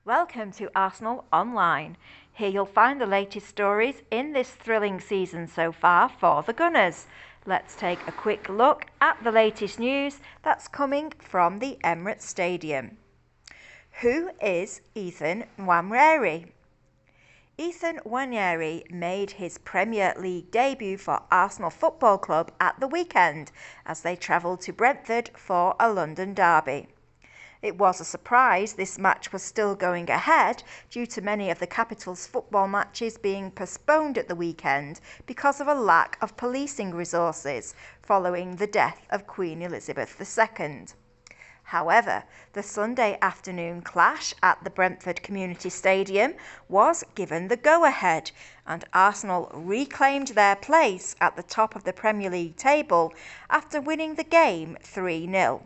Welcome to Arsenal Online. Here you'll find the latest stories in this thrilling season so far for the Gunners. Let's take a quick look at the latest news that's coming from the Emirates Stadium. Who is Ethan Nwaneri? Ethan Nwaneri made his Premier League debut for Arsenal Football Club at the weekend as they travelled to Brentford for a London derby. It was a surprise this match was still going ahead due to many of the capital's football matches being postponed at the weekend because of a lack of policing resources following the death of Queen Elizabeth II. However, the Sunday afternoon clash at the Brentford Community Stadium was given the go-ahead and Arsenal reclaimed their place at the top of the Premier League table after winning the game 3-0.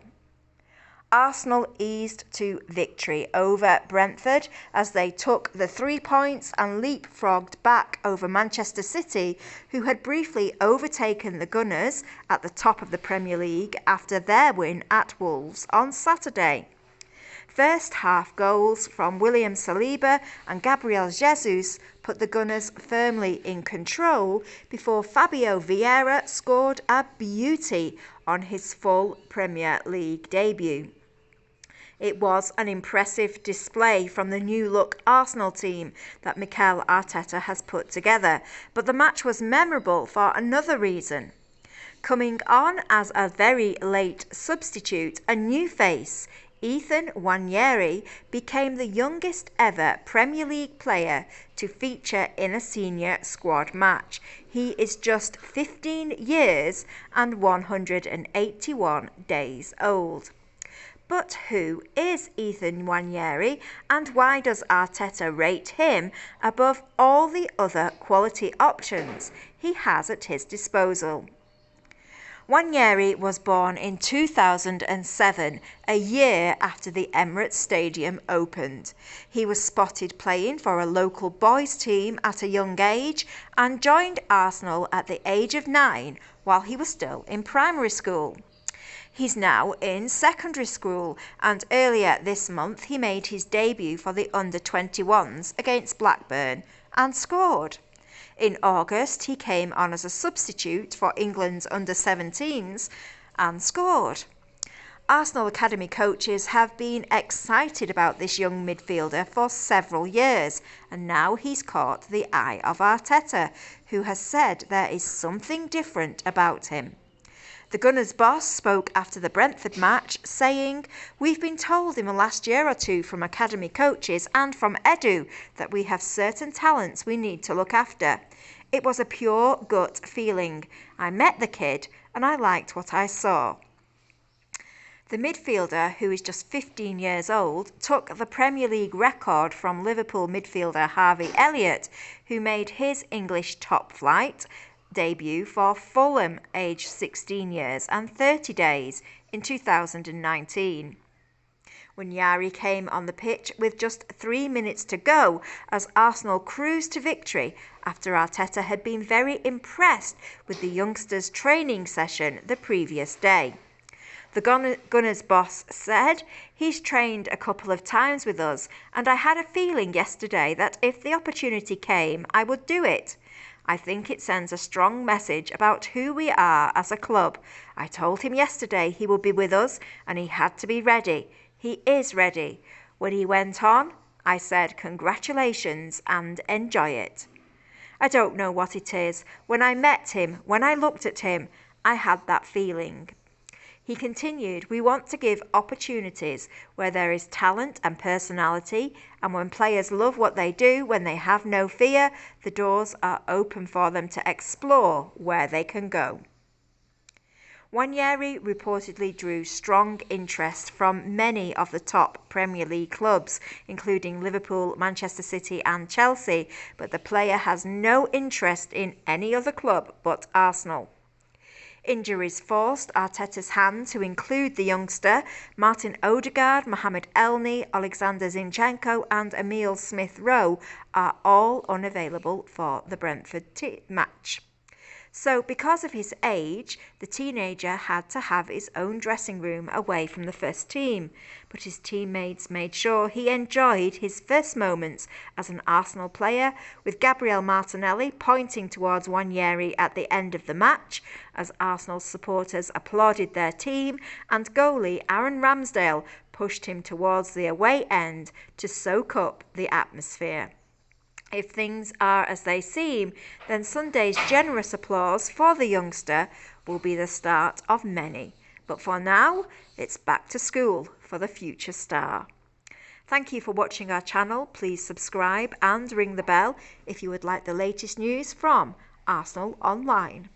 Arsenal eased to victory over Brentford as they took the 3 points and leapfrogged back over Manchester City, who had briefly overtaken the Gunners at the top of the Premier League after their win at Wolves on Saturday. First half goals from William Saliba and Gabriel Jesus put the Gunners firmly in control before Fabio Vieira scored a beauty on his full Premier League debut. It was an impressive display from the new-look Arsenal team that Mikel Arteta has put together, but the match was memorable for another reason. Coming on as a very late substitute, a new face, Ethan Nwaneri became the youngest ever Premier League player to feature in a senior squad match. He is just 15 years and 181 days old. But who is Ethan Nwaneri and why does Arteta rate him above all the other quality options he has at his disposal? Nwaneri was born in 2007, a year after the Emirates Stadium opened. He was spotted playing for a local boys team at a young age and joined Arsenal at the age of 9 while he was still in primary school. He's now in secondary school and earlier this month he made his debut for the under-21s against Blackburn and scored. In August he came on as a substitute for England's under-17s and scored. Arsenal Academy coaches have been excited about this young midfielder for several years and now he's caught the eye of Arteta, who has said there is something different about him. The Gunners boss spoke after the Brentford match, saying, "We've been told in the last year or two from academy coaches and from Edu that we have certain talents we need to look after. It was a pure gut feeling. I met the kid and I liked what I saw." The midfielder, who is just 15 years old, took the Premier League record from Liverpool midfielder Harvey Elliott, who made his English top flight debut for Fulham, aged 16 years and 30 days, in 2019. Nwaneri came on the pitch with just 3 minutes to go as Arsenal cruised to victory after Arteta had been very impressed with the youngsters' training session the previous day. The Gunners boss said, "He's trained a couple of times with us and I had a feeling yesterday that if the opportunity came, I would do it. I think it sends a strong message about who we are as a club. I told him yesterday he would be with us and he had to be ready. He is ready. When he went on, I said congratulations and enjoy it. I don't know what it is. When I met him, when I looked at him, I had that feeling." He continued, "We want to give opportunities where there is talent and personality, and when players love what they do, when they have no fear, the doors are open for them to explore where they can go." Nwaneri reportedly drew strong interest from many of the top Premier League clubs, including Liverpool, Manchester City and Chelsea, but the player has no interest in any other club but Arsenal. Injuries forced Arteta's hand to include the youngster. Martin Odegaard, Mohamed Elneny, Alexander Zinchenko and Emile Smith-Rowe are all unavailable for the Brentford match. So, because of his age, the teenager had to have his own dressing room away from the first team. But his teammates made sure he enjoyed his first moments as an Arsenal player, with Gabriel Martinelli pointing towards Nwaneri at the end of the match as Arsenal supporters applauded their team, and goalie Aaron Ramsdale pushed him towards the away end to soak up the atmosphere. If things are as they seem, then Sunday's generous applause for the youngster will be the start of many. But for now, it's back to school for the future star. Thank you for watching our channel. Please subscribe and ring the bell if you would like the latest news from Arsenal Online.